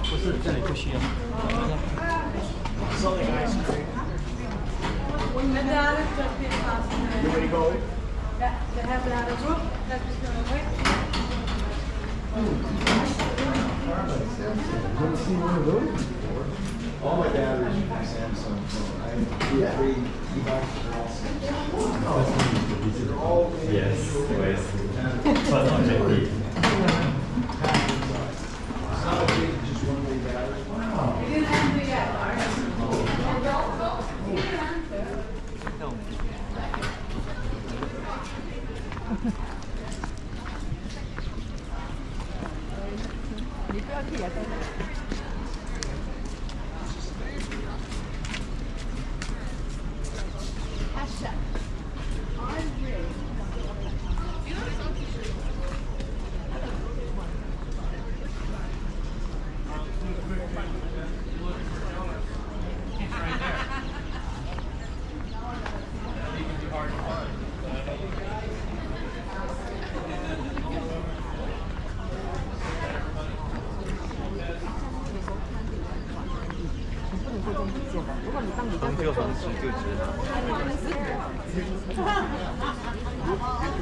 不是，这里不需要。All my batteries are from Samsung, so I have 3 e-bikes. They're all Yes, pues. Pas objectif. It's not a big, just one-way battery.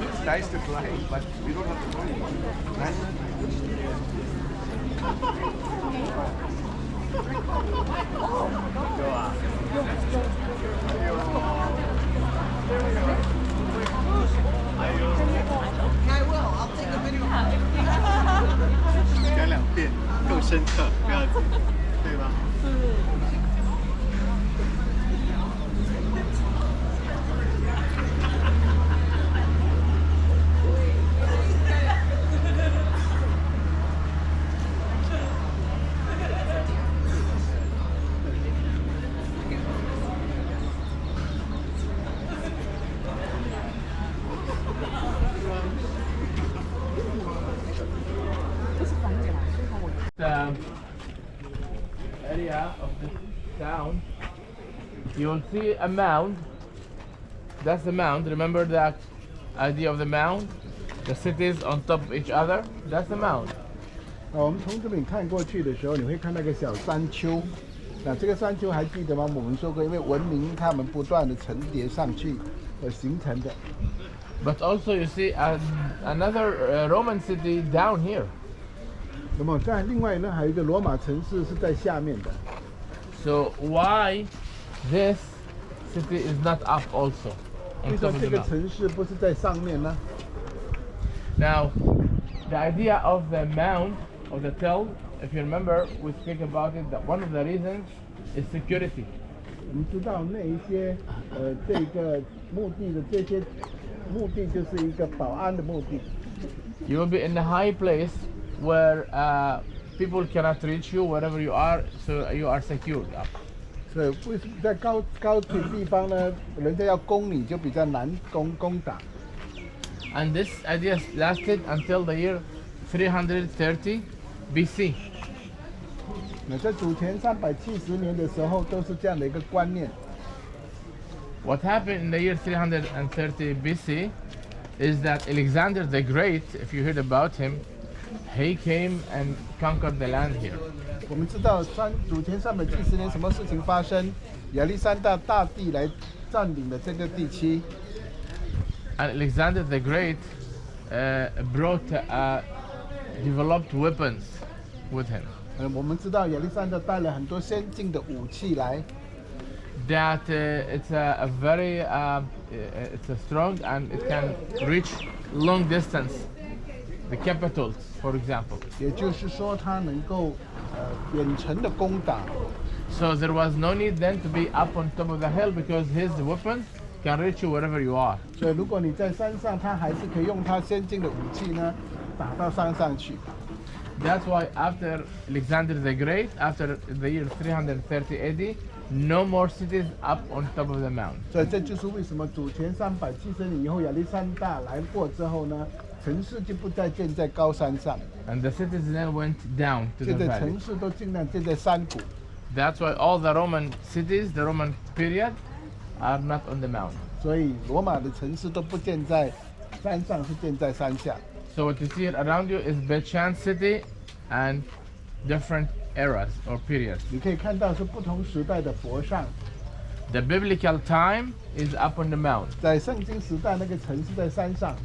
It's nice to climb, but we don't have the money. Right? I will. I'll take a video. 讲2遍更深刻，不要紧，对吧？The area of this town, you will see a mound. That's the mound. Remember the idea of the mound? The cities on top of each other. That's the mound. 我们从这边看过去的时候，你会看到一个小山丘。那这个山丘还记得吗？我们说过，因为文明它们不断的层叠上去而形成的。But also you see another Roman city down here. 那么在另外呢，还有一个罗马城市是在下面的。So why this city is not up also 为 on 什 top 么 of 这 the 个 mountain? 城市不是在上面呢？ Now, the idea of the mound of the tell, if you remember, we speak about it. That one of the reasons is security. 我们知道那一些这个目的的这些目的就是一个保安的目的。 You will be in a high place where people cannot reach you wherever you are, so you are secured up. 所以为什么在高的地方呢？人家要攻你就比较难攻打。 And this idea lasted until the year 330 BC. 那在主前370年的时候，都是这样的一个观念。 What happened in the year 330 BC is that Alexander the Great, if you heard about him, he came and conquered the land here. 我们知道主前370年什么事情发生？亚历山大大帝来占领了这个地区。 And Alexander the Great brought developed weapons with him. 我们知道亚历山大带了很多先进的武器来。 That it's a very it's a strong and it can reach long distance. The capitals, for example. 也就是说，它能够远程的攻打。 So there was no need then to be up on top of the hill because his weapons can reach you wherever you are. 所以如果你在山上，他还是可以用他先进的武器呢，打到山上去。 That's why after Alexander the Great, after the year 330 AD, no more cities up on top of the mountain. 所以这就是为什么主前370年以后，亚历山大来过之后呢，城市就不再建在高山上， And the cities then went down to the 现在 valley. 城市都尽量建在山谷。 That's why all the Roman cities, the Roman period, are not on the mountain. 所以罗马的城市都不建在山上，是建在山下。So what you see around you is Beit Shean city and different eras or periods. 你可以看到是不同时代的佛像。 The biblical time is up on the mount, 在圣经时代，那个城是在山上；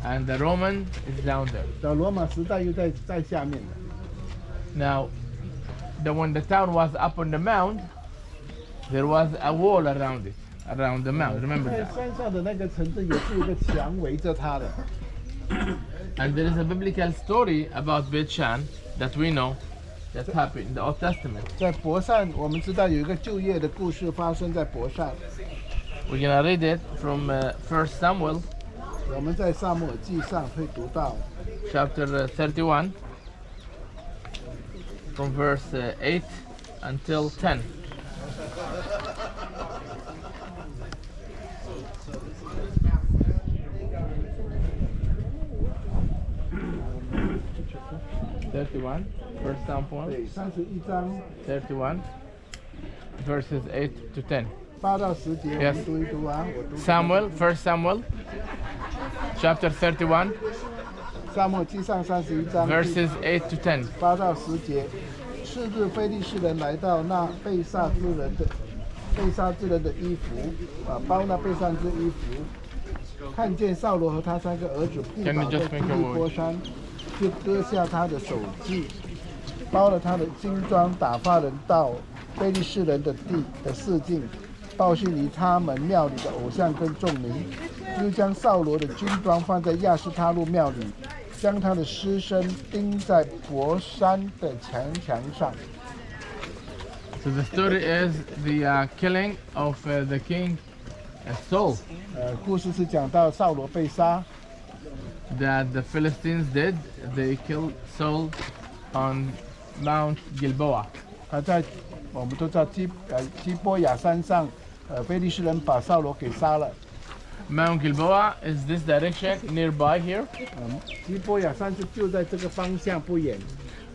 and the Roman is down there. 到罗马时代又在下面的。 Now, when the town was up on the mount, there was a wall around it, around the mount. Remember 在 that. 山上的那个城镇也是有一个墙围着它的。 And there is a biblical story about Beit Shean that we know that happened in the Old Testament. 在伯善，我们知道有一个就业的故事发生在伯善。 We're gonna read it from 1 Samuel 我们在撒母耳记上会读到 chapter 31, from verse 8 until 10. First Samuel 对31章 31, verses 8 to 10. 8到10节，我 Yes. 们读一读啊。我读 1 Samuel, chapter 31, 撒母耳记上31章 verses 8 to 10. 8到10节。次日，非利士人来到那被杀之人的衣服，包那被杀之衣服，看见扫罗和他3个儿子扑 Can 倒 you 在 just 基 make 利 a 波 word? 山，就割下他的首级，包了他的金装，打发人到非利士人的地的四境，报信于他们庙里的偶像跟众民，又将扫罗的军装放在亚斯他路庙里，将他的尸身钉在伯山的墙上。 So the story is the killing of the king Saul 故事是讲到扫罗被杀， that the Philistines did. They killed Saul on Mount Gilboa. 他在我们都知道基波亚山上，非利士人把扫罗给杀了。 Mount Gilboa is this direction nearby here. 基波亚山是就在这个方向不远。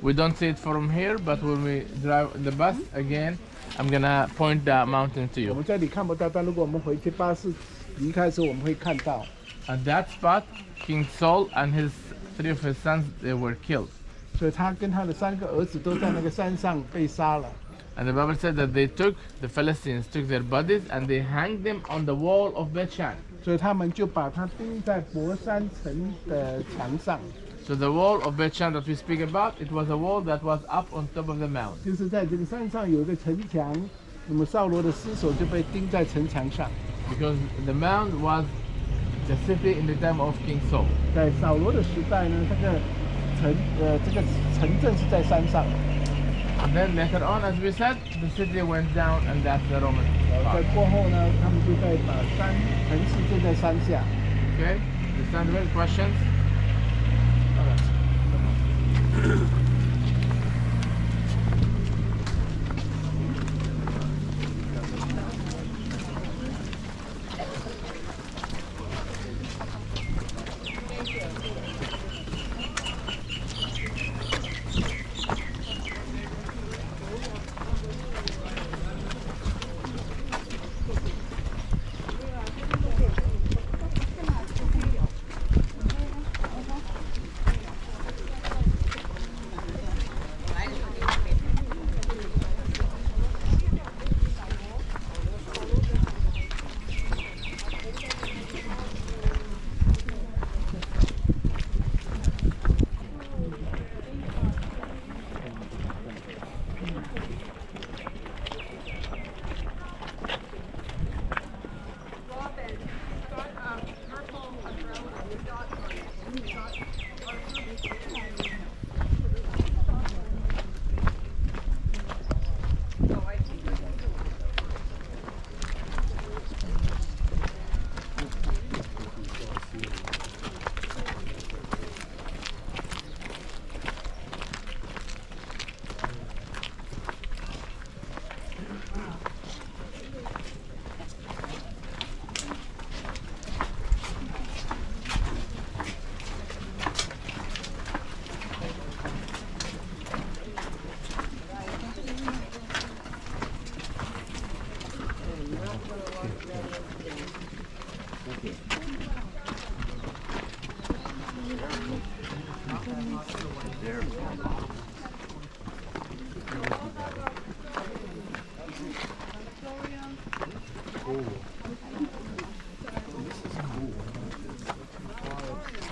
We don't see it from here, but when we drive the bus again, I'm gonna point the mountain to 我 you. 们这里看不到，但如果我们回去巴士离开的时候，我们会看到。 At that spot, King Saul and 3 of his sons, they were killed. 所以他跟他的3个儿子都在那个山上被杀了。 And the Bible said that the Philistines took their bodies and they hanged them on the wall of Beit Shean. 所以他们就把他钉在伯山城的墙上， So the wall of Beit Shean that we speak about, it was a wall that was up on top of the mount. 就是在这个山上有一个城墙，那么扫罗的尸首就被钉在城墙上。 Because the mound was the city in the time of King Saul. 在扫罗的时代呢，这个城镇是在山上。 And then later on, as we said, the city went down and that's the Roman 在 part. 过后呢，他们就在把城市建在山下。 Okay? Understand well? Questions?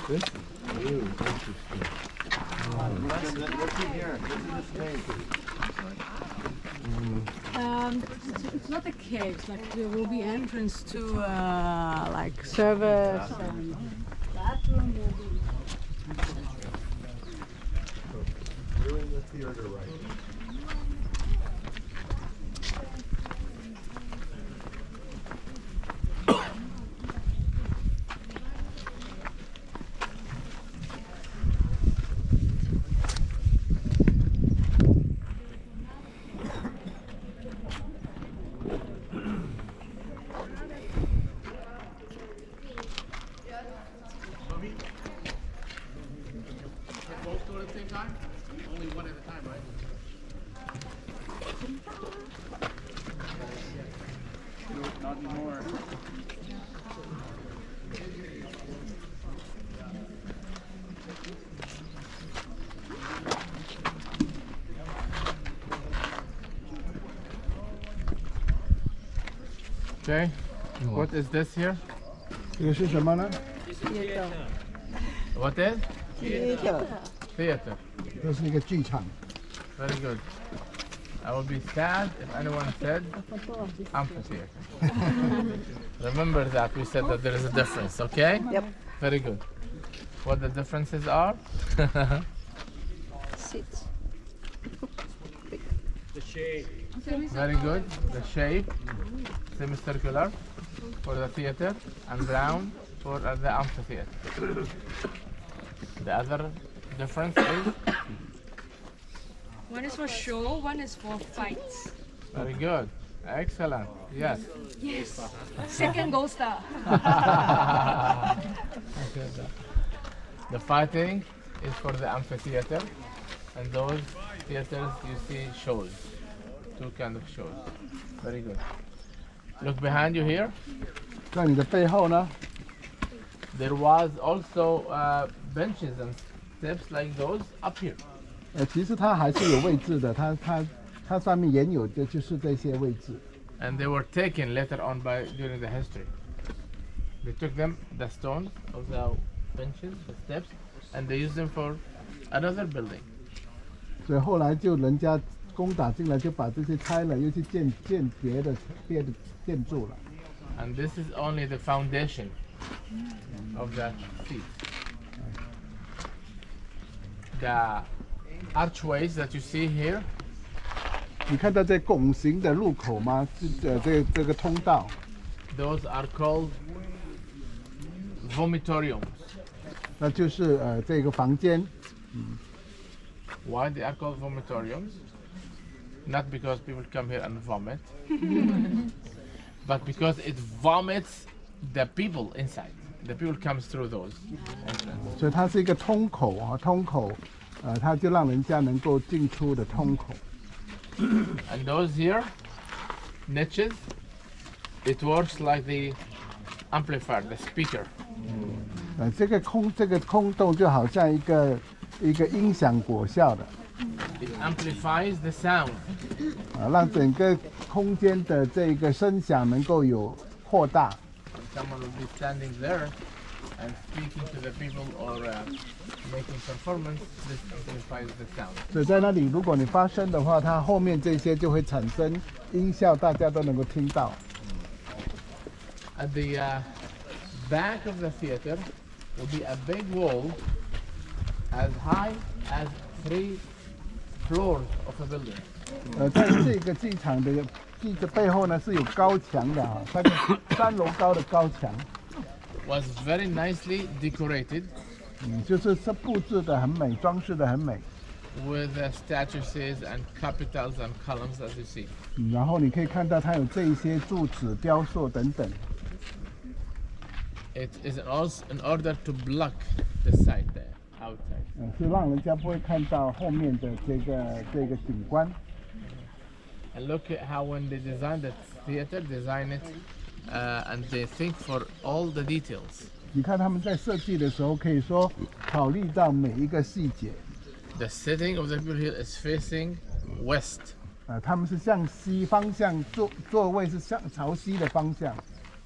This is really interesting. What's in here? What's in this cave? It's not a cave. It's like there will be entrance to like service and bathroom will be. Doing the theater right. Both go at the same time? Only one at a time, right? Not anymore. Okay. What is this here? 这个是什么呢？ What is? Theater. 这是一个剧场。 Very good. I would be sad if anyone said amphitheater. Remember that we said that there is a difference, okay? Yep. Very good. What the differences are? Seats. The shade. Very good. The shape, semicircular for the theater and round for the amphitheater. The other difference is One is for show, one is for fights. very good. Excellent. Yes. Yes. Second gold star. The fighting is for the amphitheater, and those theaters you see shows. Two kind of shows. Very good. Look behind you here. 在你的背后呢， There was also benches and steps like those up here. 其实它还是有位置的，它上面原有的就是这些位置。 And they were taken later on during the history. They took them, the stones of the benches, the steps, and they used them for another building. 所以后来就人家攻打进来，就把这些拆了，又去建别的建筑了。 And this is only the foundation of that seat. The archways that you see here, 你看到这拱形的入口吗？这个通道， those are called vomitoriums. 那就是这个房间。 Why they are called vomitoriums? Not because people come here and vomit, but because it vomits the people inside. The people comes through those entrances. 所以它是一个通口啊，通口，它就让人家能够进出的通口。 And those here, niches, it works like the amplifier, the speaker. 这个空洞就好像一个音响果效的， It amplifies the sound. 让整个空间的这个声响能够有扩大。 Someone will be standing there and speaking to the people or making performance. This amplifies the sound. 所以在那里，如果你发声的话，它后面这些就会产生音效，大家都能够听到。 At the back of the theater will be a big wall as high as 3 floors of a building. 在这个剧场的背后呢是有高墙的啊，它3楼高的高墙， Was very nicely decorated 就是布置的很美，装饰的很美。 with statues and capitals and columns as you see. 然后你可以看到它有这一些柱子、雕塑等等。 It is also in order to block the sight there outside. 是让人家不会看到后面的这个景观。 And look at how when they design the theater, design it and they think for all the details. 你看他们在设计的时候，可以说考虑到每一个细节。The setting of the people here is facing west. 他们是向西方向座位是向朝西的方向。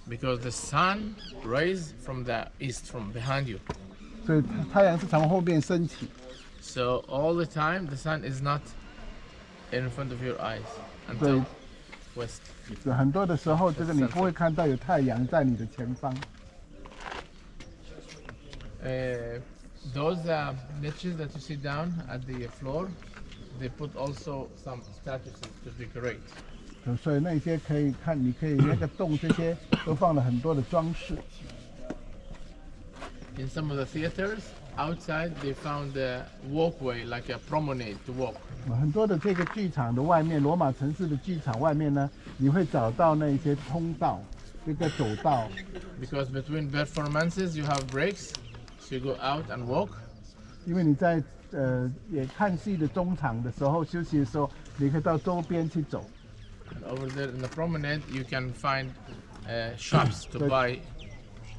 Because the sun rays from the east, from behind you. 所以太阳是从后面升起。So all the time the sun is not in front of your eyes until west. 很多的时候，这个你不会看到有太阳在你的前方。Those niches that you see down at the floor, they put also some statues to decorate. 所以那些可以看，你可以那个洞这些都放了很多的装饰。In some of the theaters outside, they found a walkway like a promenade to walk. 很多的这个剧场的外面，罗马城市的剧场外面呢，你会找到那些通道，这个走道。Because between performances you have breaks, so you go out and walk. 因为你在也看戏的中场的时候休息的时候，你可以到周边去走。And over there in the promenade, you can find shops to buy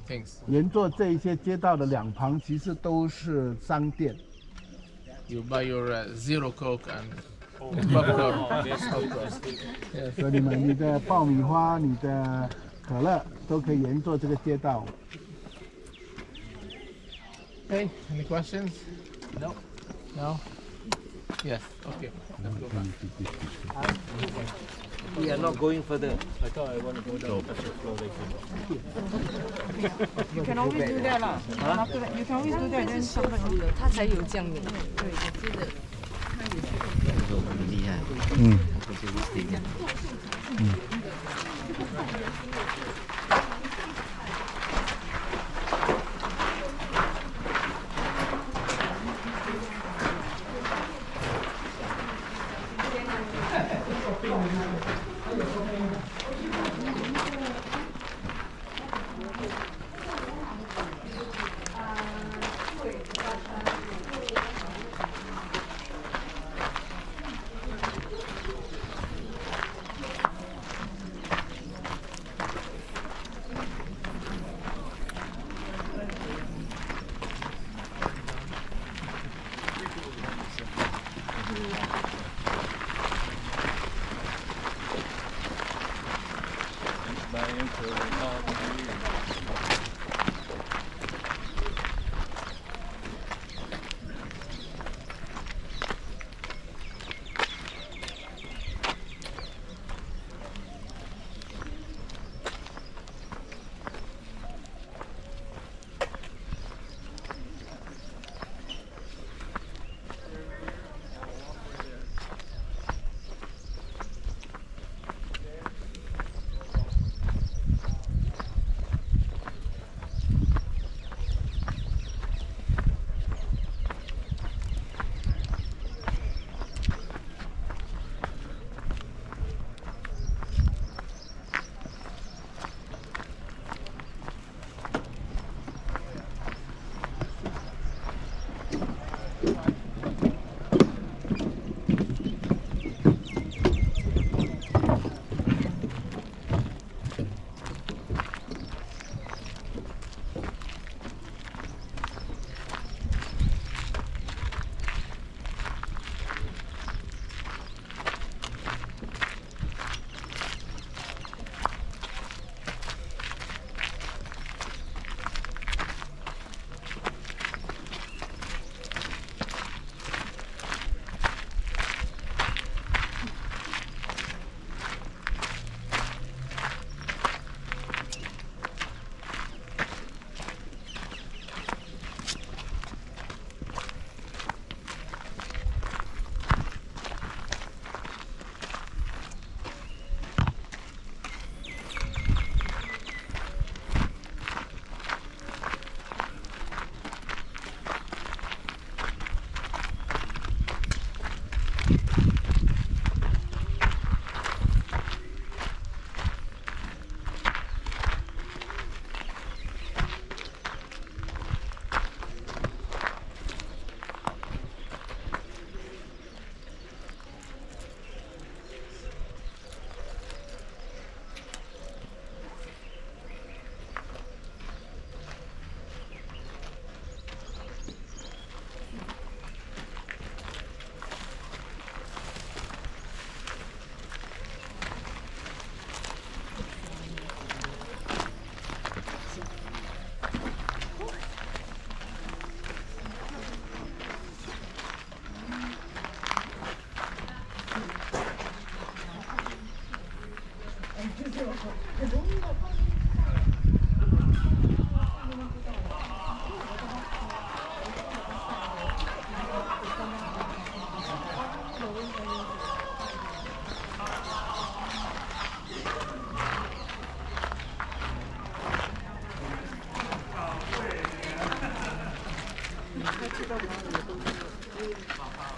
things. 沿着这一些街道的两旁，其实都是商店。You buy your zero Coke and popcorn. 所以你的爆米花、你的可乐都可以沿着这个街道。Okay, any questions? No. No? Yes, okay. Let's go back. We are not going further. I thought I want to go down touch the floor later. You can always do that lah. After that, you can always do that. Then somebody. 他才有这样美。对，我记得。很厉害。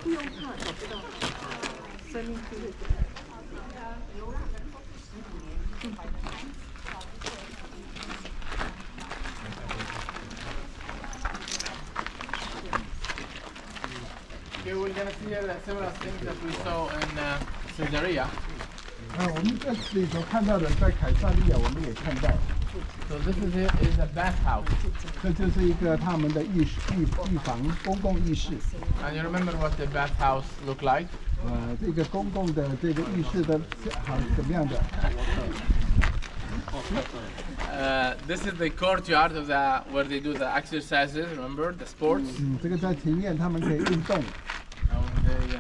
Okay, we're gonna see several things that we saw in Caesarea. 我们这里所看到的，在凯撒利亚我们也看到， So this is a bathhouse. 这就是一个他们的浴房，公共浴室。 And you remember what the bathhouse looked like? 这个公共的这个浴室的好怎么样的？ This is the courtyard of where they do the exercises. Remember the sports? 这个在庭院他们可以运动， And they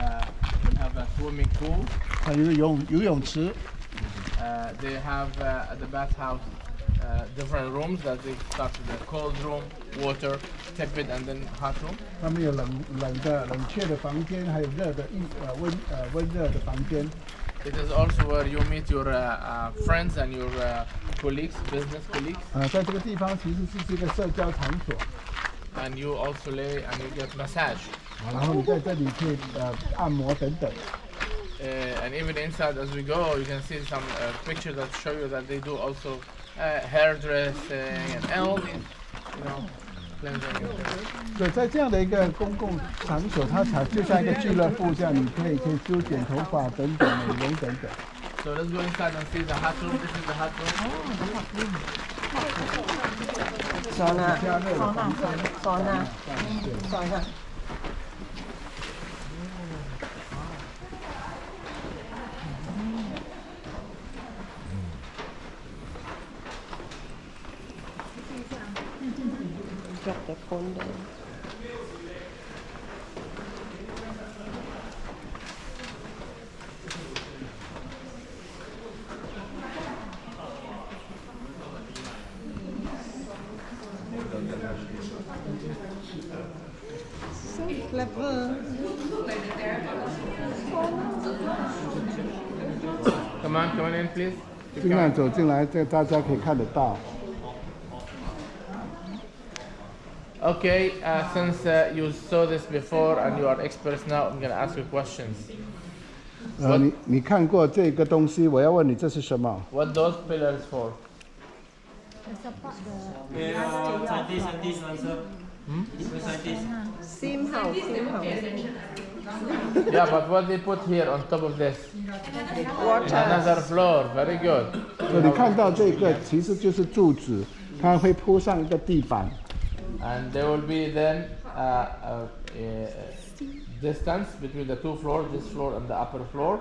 will have a swimming pool. 还有游泳池。 They have at the bathhouse different rooms that they start with the cold room, water, tepid, and then hot room. 他们有冷却的房间，还有温热的房间。 It is also where you meet your friends and your colleagues, business colleagues. 在这个地方其实是一个社交场所， And you also lay and you get massage. 然后你在这里可以按摩等等。 And even inside as we go, you can see some pictures that show you that they do also hairdressing and all these, cleansing. 对，在这样的一个公共场所，它就像一个俱乐部这样，你可以修剪头发等等、美容等等。 So let's go inside and see the hot room. This is the hot room. 桑拿，加热的房间。桑拿，桑拿。 Drop the phone down. So clever. Come on in, please. 尽量走进来，这大家可以看得到。 Okay, since you saw this before and you are experts now, I'm going to ask you questions. 你看过这个东西，我要问你这是什么？ What those pillars for? Scientist answer. Scientist. Sim house, sim house. Yeah, but what they put here on top of this? Water. Another floor. Very good. 所以你看到这个其实就是柱子，它会铺上一个地板。 And there will be then distance between the two floors, this floor and the upper floor.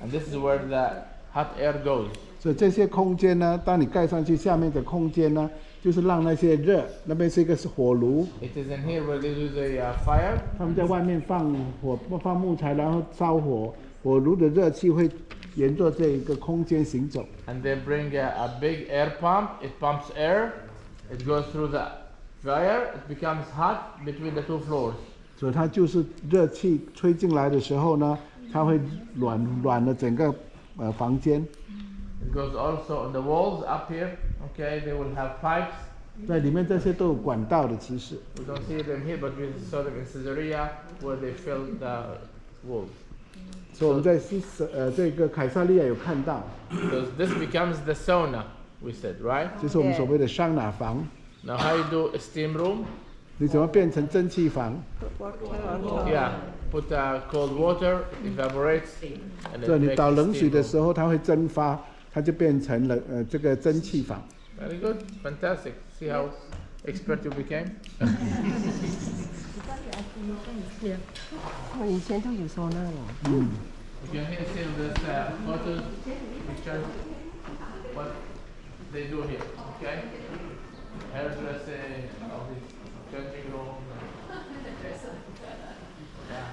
And this is where the hot air goes. 所以这些空间呢，当你盖上去，下面的空间呢，就是让那些热，那边是一个是火炉， It is in here where they do the fire. 他们在外面放木材，然后烧火，火炉的热气会沿着这一个空间行走。 And they bring a big air pump. It pumps air. It goes through the fire. It becomes hot between the two floors. 所以它就是热气吹进来的时候呢，它会暖了整个房间。 It goes also on the walls up here. Okay, they will have pipes. 在里面这些都有管道的，其实。 We don't see them here, but we saw them in Caesarea where they filled the walls. 所以我们在这个凯撒利亚有看到， So this becomes the sauna, we said, right? 就是我们所谓的桑拿房。 Now how you do a steam room? 你怎么变成蒸汽房？ Yeah, put cold water, it evaporates, and 所以 it 你 makes 倒 a 冷水 steam 的 room. 时候，它会蒸发，它就变成了这个蒸汽房。 Very good, fantastic. See how expert you became? 我以前都有说那了。 You can here see this photos, pictures, what they do here, okay? Hairdressing, all these changing room. Yeah.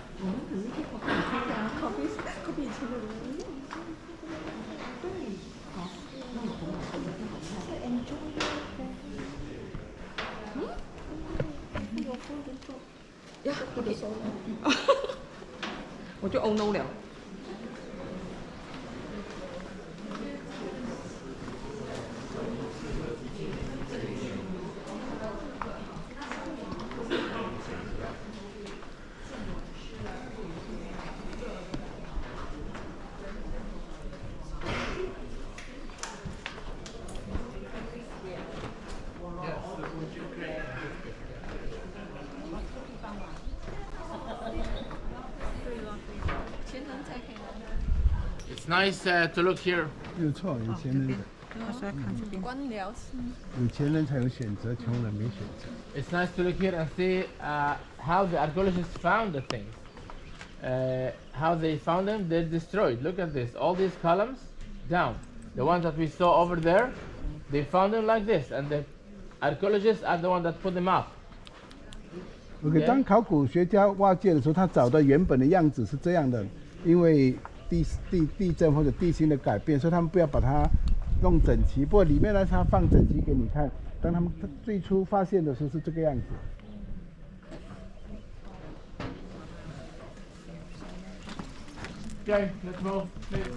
我就 oh no 了。It's nice to look here. 没有错，有钱人的，有钱人才有选择，穷人没选择。It's nice to look here and see how the archaeologists found the things. How they found them, they're destroyed. Look at this, all these columns down. The ones that we saw over there, they found them like this, and the archaeologists are the ones that put them up. OK， 当考古学家挖掘的时候，他找的原本的样子是这样的，因为地震或者地形的改变，所以他们不要把它弄整齐。不过里面呢，它放整齐给你看。当他们最初发现的时候是这个样子。Okay, let's move, please.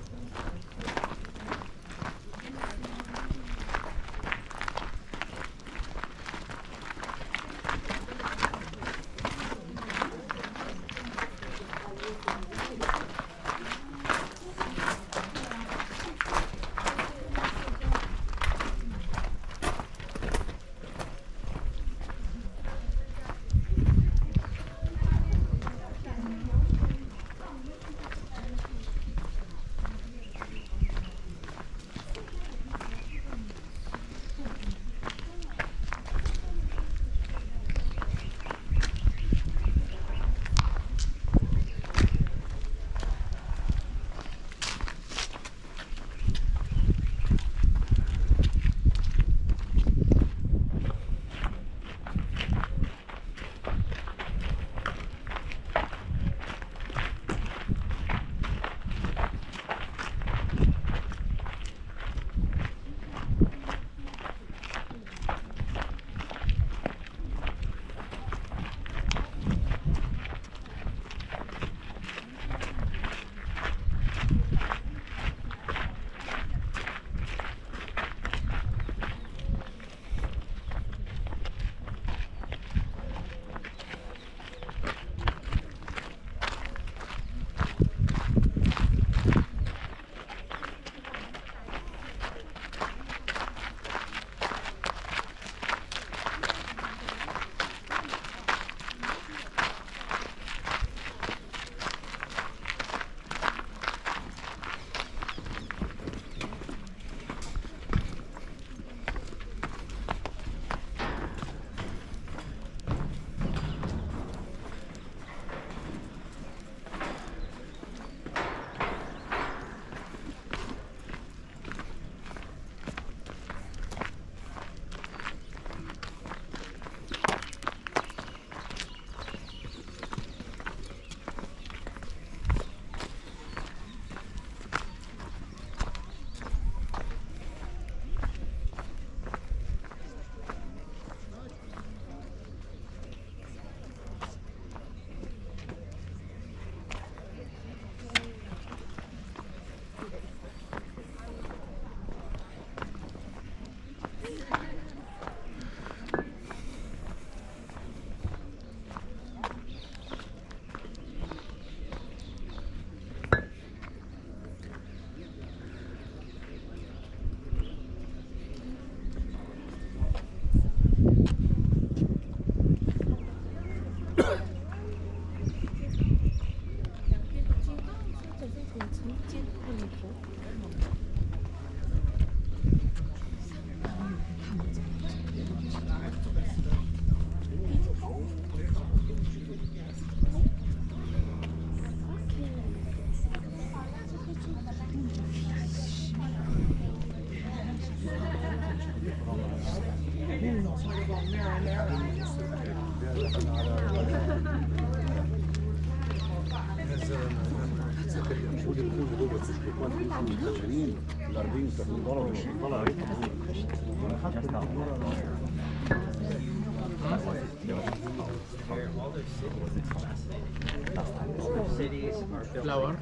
Flower.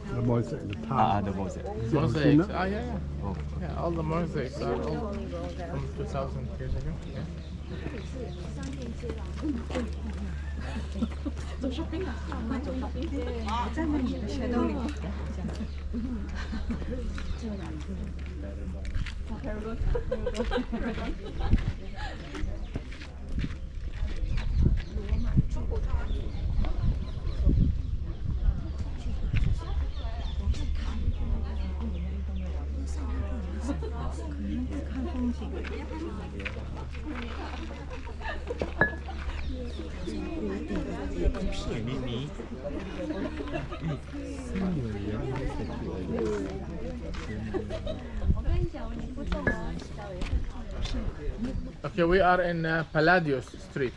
The mosaic, the tile. The mosaic. Mosaics. Ah, yeah, yeah. Yeah, all the mosaics are all from 2,000 years ago. Yeah. Okay, we are in Palladius Street.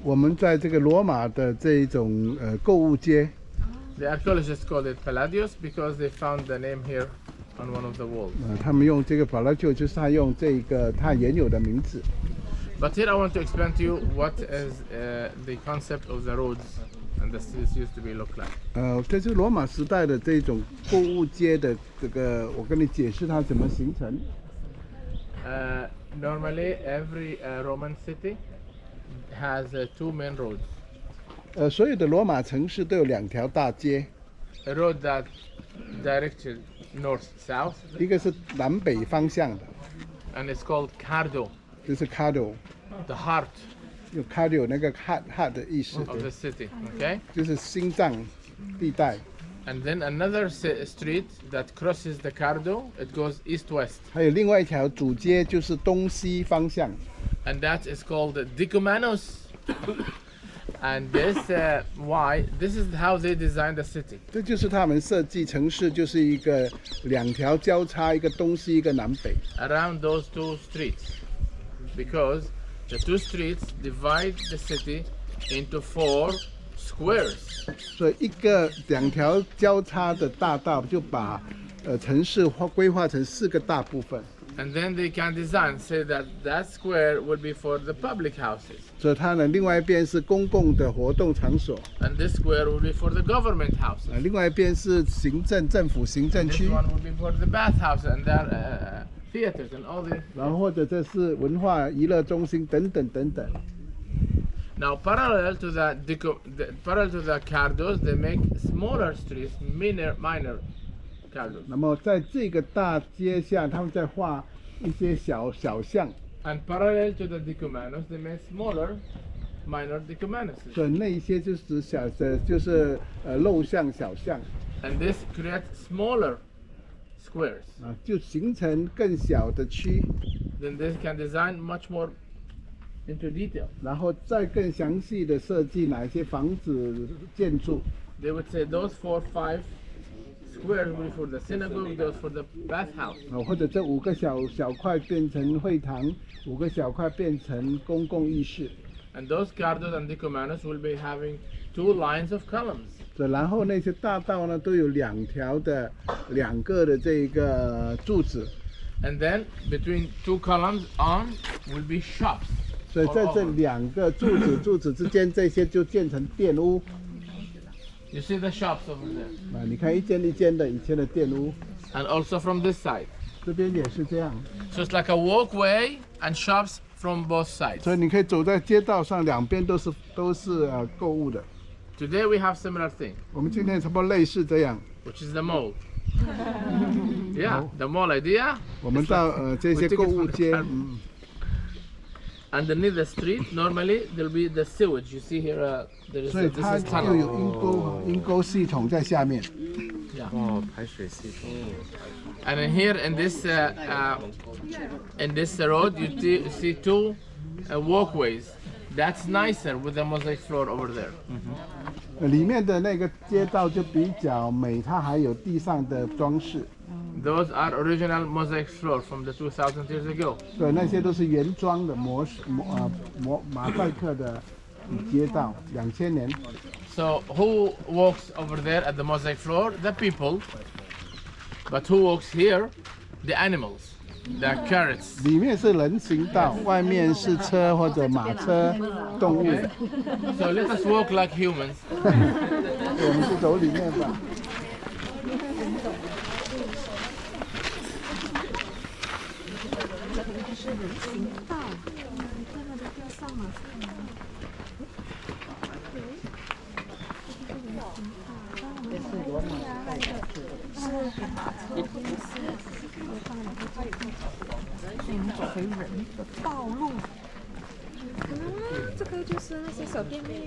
我们在这个罗马的这一种购物街。 The archaeologists called it Palladius because they found the name here on one of the walls. 他们用这个 Palladio 就是他用这个他原有的名字。 But here I want to explain to you what is the concept of the roads and the streets used to be look like. 这是罗马时代的这种购物街的这个，我跟你解释它怎么形成。Normally, every Roman city has two main roads. 所有的罗马城市都有2条大街。 A road that directed north-south. 一个是南北方向的。 And it's called Cardo. 就是 Cardo。 The heart. 有 Cardio 那个 heart 的意思。Of the city, okay? 就是心脏地带。 And then another street that crosses the Cardo, it goes east-west. 还有另外一条主街就是东西方向。 And that is called Decumanus. And this this is how they designed the city. 这就是他们设计城市，就是一个2条交叉，一个东西，一个南北。 Around those two streets, because the two streets divide the city into 4 squares. 所以2条交叉的大道就把城市规划成4个大部分。 And then they can design, say that square will be for the public houses. 所以它呢，另外一边是公共的活动场所。 And this square will be for the government houses. 另外一边是政府行政区。 This one will be for the bathhouses and their theaters and all the. 然后或者这是文化娱乐中心等等等等。 Now, parallel to the Cardos, they make smaller streets, minor Cardos. 那么在这个大街下，他们在画一些小巷。 And parallel to the Decumanus, they make smaller, minor Decumanuses. 所以那一些就是就是陋巷小巷。 And this creates smaller squares. 就形成更小的区。 Then they can design much more into detail. 然后再更详细的设计哪一些房子建筑。 They would say those 4, 5 squares will be for the synagogue, those for the bathhouse. 或者这5个小块变成会堂，5个小块变成公共浴室。 And those Cardos and Decumanus will be having 2 lines of columns. 然后那些大道呢，都有2个的这个柱子。 And then between 2 columns on will be shops. 所以在这2个柱子之间，这些就建成店屋。 You see the shops over there. 你看一间一间的以前的店屋。 And also from this side. 这边也是这样。 So it's like a walkway and shops from both sides. 所以你可以走在街道上，两边都是购物的。 Today we have similar thing. 我们今天差不多类似这样。 Which is the mall. Yeah, the mall idea. 我们到这些购物街。Underneath the street, normally there'll be the sewage. You see here, there is. 所以它又有阴沟系统在下面。 Yeah. 排水系统。 And in here, in this road, you see 2 walkways. That's nicer with the mosaic floor over there. 里面的那个街道就比较美，它还有地上的装饰。 Those are original mosaic floor from the 2,000 years ago. 对，那些都是原装的马赛克的街道，2000年。 So who walks over there at the mosaic floor? The people. But who walks here? The animals, the carrots. 里面是人行道，外面是车或者马车、动物。So let us walk like humans. 我们是走里面吧。走回人的道路。这个就是那些手边面。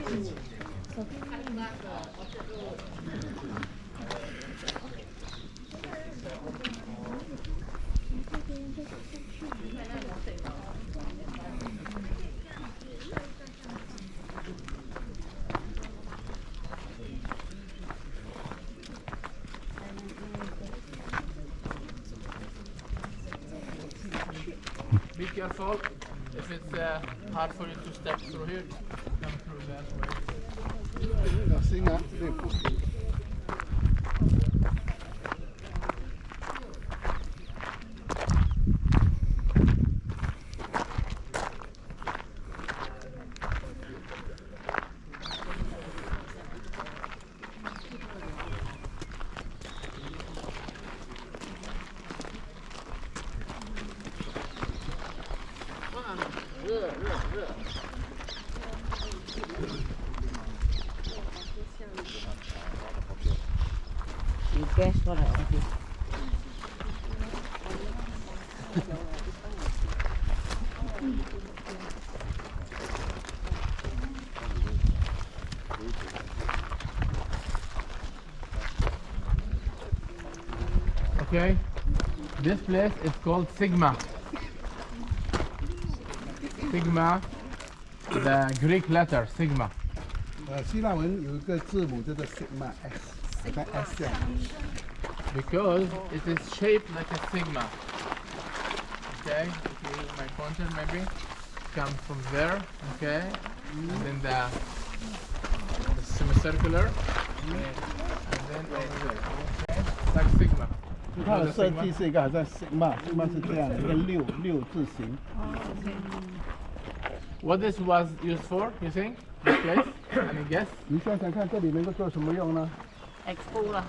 careful. If it's hard for you to step through here, come through that way. 小心啊，这边不行。你 guess what I did? Okay, this place is called Sigma. Sigma, the Greek letter Sigma. 希腊文有一个字母叫做 sigma s， 跟 s 这样。 Because it is shaped like a sigma. Okay, if you use my pointer maybe, come from there, okay, and then the semicircular, and then over there, okay, like sigma. 它的设计是一个好像 sigma 是这样的一个六字形。 What this was used for, you think? This place? Any guess? 你想想看，这里能够做什么用呢？ Expo 啦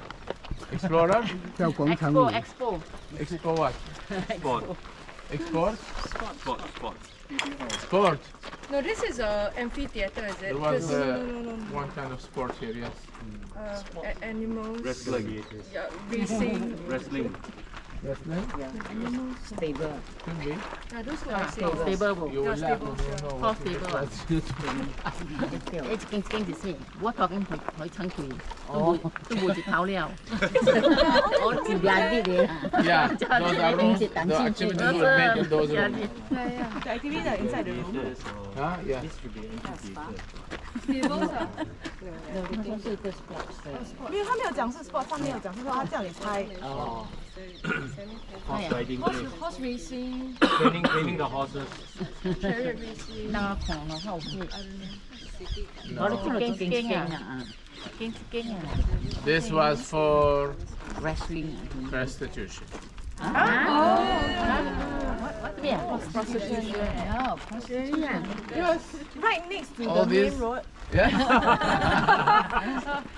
Explorer? 叫广场舞。 ，Expo Expo what? Sport. Export? Sport. Sport. No, this is a amphitheater, is it? There was no. one kind of sport here, yes. Animals. Wrestling. Yeah, racing. Wrestling. Wrestling? stable. Could be. Yeah, those who are Stable. safe. Stable. You will Yeah, laugh stable, when you yeah. know Horse what it stable. is. 經就先，我托緊佢親佢，都冇隻頭了，我條眼啲嘢。 Yeah, those are rooms. The activities were made in those rooms. The activities are inside the room. Huh? Yeah. Stables are. 它是一個 sports 没有，他没有讲是 sport， 他没有讲是说他叫你猜。哦， Horse riding place. Horse racing, Training the horses. chariot racing. 那狂咯，後邊。我哋驚啊，驚啊 This was for ，wrestling prostitution. 咩啊 Right next to All the these. main road. Yeah.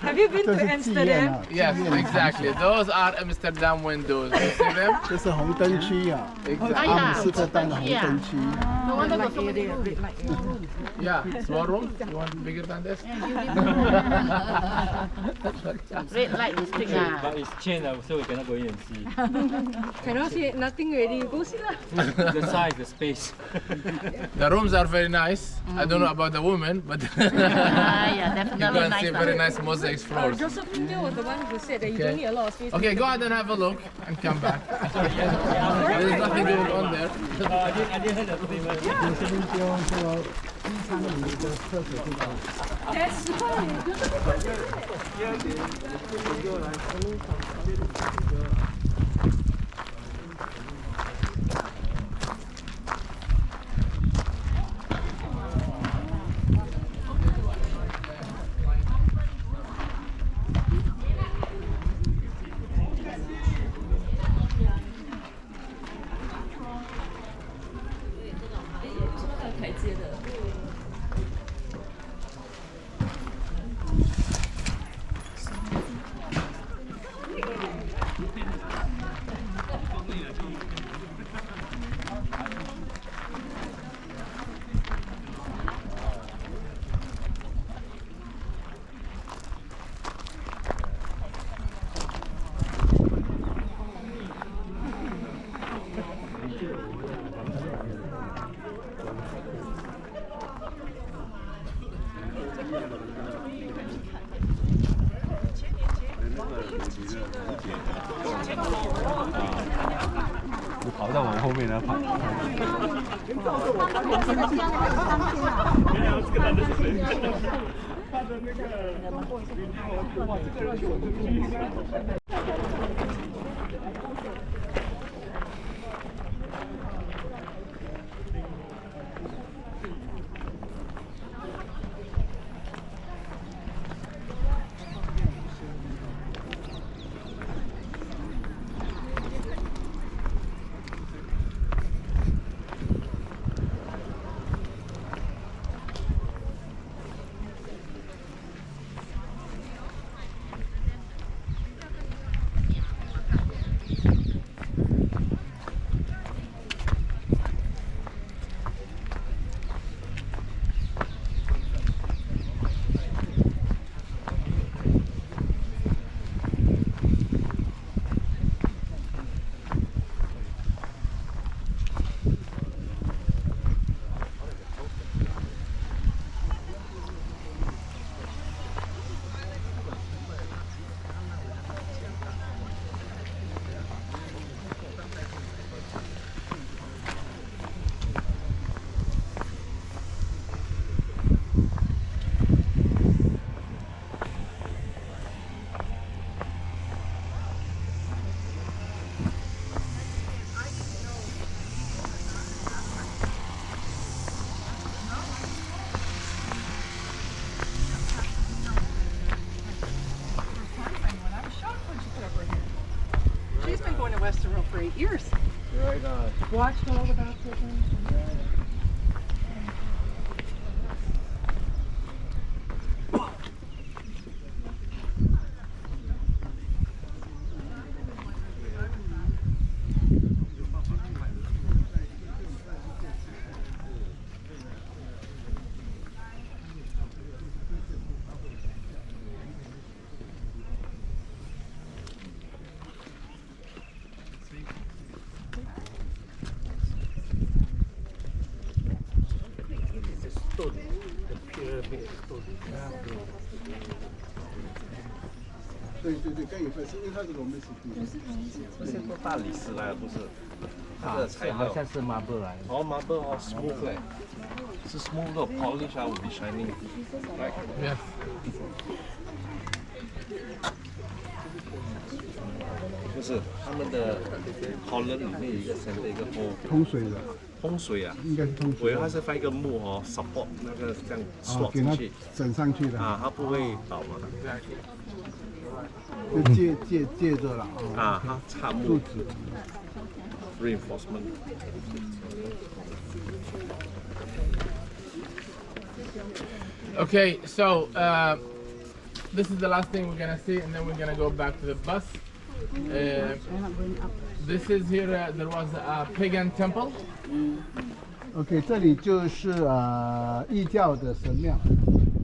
Have you been 这 to 是妓院 Amsterdam? 啊。 Yes, exactly. Those are Amsterdam windows. You see them? 这是红灯区啊，阿姆斯特丹的红灯区。 No wonder got so many rooms. Yeah. Small room. You want bigger than this? Red light district ah. But it's chain, so we cannot go in and see. Cannot see nothing already. Go see lah. The size, the space. The rooms are very nice. I don't know about the women, but Yeah, you definitely can nice. see very nice mosaics floors. Josephine was the one who said that you don't need a lot of space. Okay, go ahead and have a look and come back. There's nothing going on there. I didn't hear the statement. 这边就说机舱里的厕所地方。 That's why. for 8 years. Very nice. Watched all the baptisms. 对对对，更有分，是因为它是龙门石壁。这些都大理石来的，不是？它的材料好像是 marble 来的。哦，marble 哦，smooth 嘞，是 smooth 的 polish 啊，will be shining。Yes. 就是他们的 column 里面有一个 center 一个 hole， 通水的，通水啊。应该是通我以水的。为它是放一个木哦 support 那个这样啊， slot 给它进去整上去的，啊，它不会倒嘛。就借着了啊。啊，它插木柱子。 reinforcement。 Okay, so this is the last thing we're gonna see, and then we're gonna go back to the bus. This is here. There was a pagan temple. OK， 这里就是异教的神庙。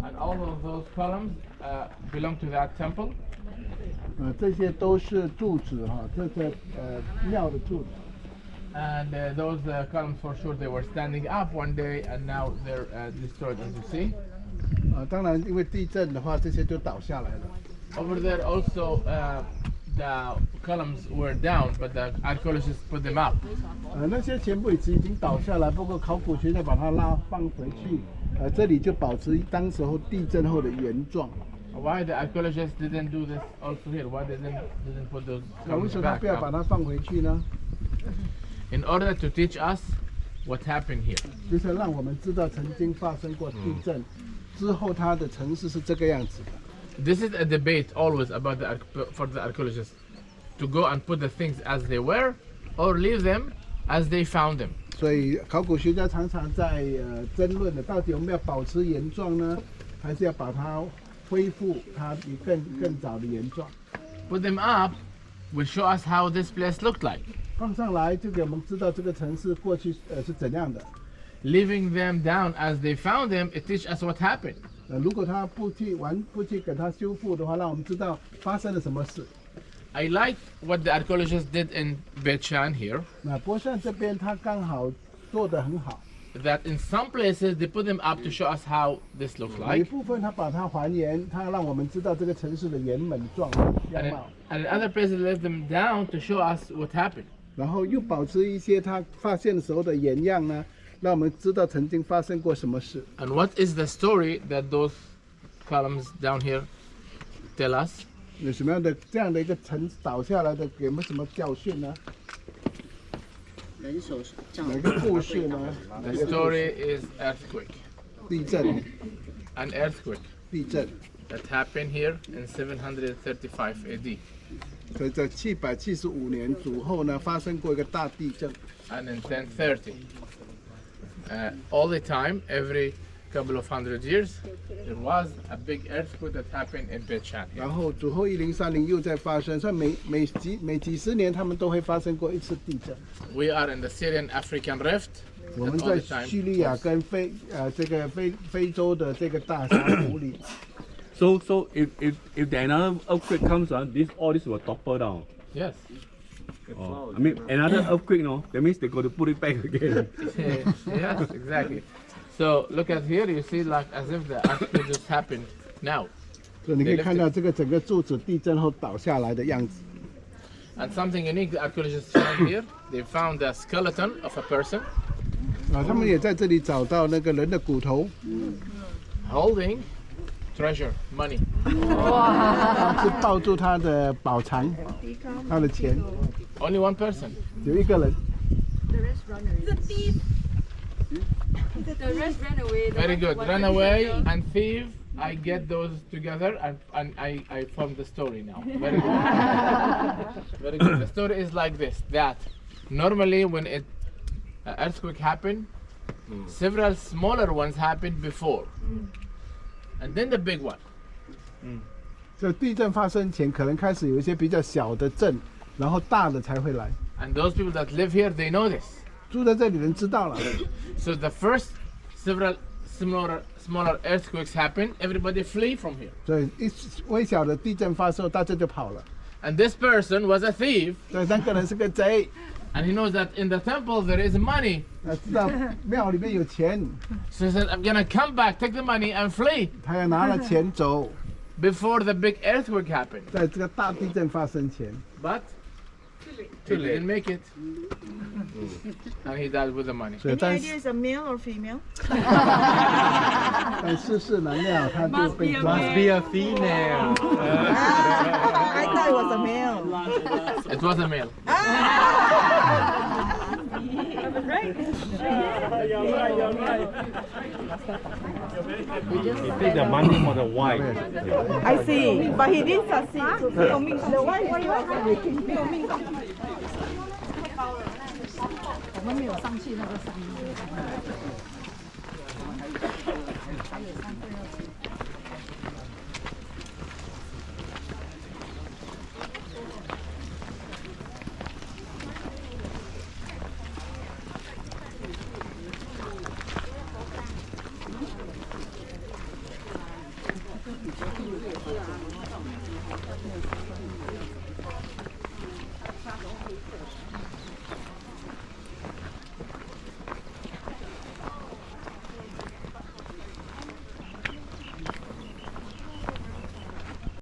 And all of those columns belong to that temple. 这些都是柱子哈，这个庙的柱子。 And those columns, for sure, they were standing up one day, and now they're destroyed, as you see. 当然，因为地震的话，这些就倒下来了。 Over there, also, the columns were down, but the archaeologists put them up. 那些前辈已经倒下来，不过考古学家把它放回去。这里就保持当时候地震后的原状。 Why the archaeologists didn't do this also here? Why they didn't put those 为 columns 什么他 back 不要把 up? 它放回去呢？ In order to teach us what happened here. 就是让我们知道曾经发生过地震，之后它的城市是这个样子的。 This is a debate always about for the archaeologists to go and put the things as they were or leave them as they found them. 所以考古学家常常在争论的，到底我们要保持原状呢，还是要把它恢复它以更早的原状？ Put them up will show us how this place looked like. 放上来就给我们知道这个城市过去是怎样的。 Leaving them down as they found them, it teaches us what happened. 如果他不去给它修复的话，让我们知道发生了什么事。 I like what the archaeologists did in Beit Shean here. 那博善这边他刚好做得很好， That in some places they put them up to show us how this looks 有一 like, 部分他把它还原，他让我们知道这个城市的原本样 and 貌， in other places they let them down to show us what happened. 然后又保持一些他发现的时候的原样呢，让我们知道曾经发生过什么事。 And what is the story that those columns down here tell us? 有什么样的这样的一个城倒下来的，给我们什么教训呢？哪个故事呢？ The story is earthquake. 地震， An earthquake 地震。 that happened here in 735 AD. 所以在775年左后呢，发生过一个大地震。 And in 1030. All the time, every couple of hundred years, there was a big earthquake that happened in Beit Shean. 然后主后1030又再发生，所以每几十年他们都会发生过一次地震。 We are in the Syrian African rift. 我 that 们 all 在 the time 叙利亚跟这个非洲的这个大峡谷里， So if the another earthquake comes, all this will topple down. Yes. Oh, I mean another earthquake, no? That means they got to put it back again. Yes, exactly. So look at here, you see like as if the earthquake just happened now. 所以你可以看到这个整个柱子地震后倒下来的样子。 And something unique the archaeologists found here, they found the skeleton of a person 他们也在这里找到那个人的骨头， holding treasure, money. 他是抱住他的宝藏，他的钱， Only one person. 有一个人。 The thief. The rest ran away. Very good. Run away and thief I get those together and I form the story now. Very good. Very good. The story is like this, that normally when an earthquake happen, several smaller ones happen before. And then the big one. 就地震发生前，可能开始有一些比较小的震，然后大的才会来。 And those people that live here, they know this. 住在这里人知道了。 So the first several smaller earthquakes happen, everybody flee from here. 所以一微小的地震发生，大家就跑了。 And this person was a thief. 所以那个人是个贼， And he knows that in the temple there is money. 他知道庙里面有钱， So he said, I'm gonna come back, take the money and flee 他要拿了钱走， before the big earthquake happened. 在这个大地震发生前。 But he didn't make it. And he died with the money. 所以 Any 但 idea is a male or female? 但世事难料，他就被抓。 Must be a female. I thought it was a male. It was a male. He take the money for the wife. I see, but he didn't succeed. So 没有命中。The wife 没有命中。我们没有上去那个山。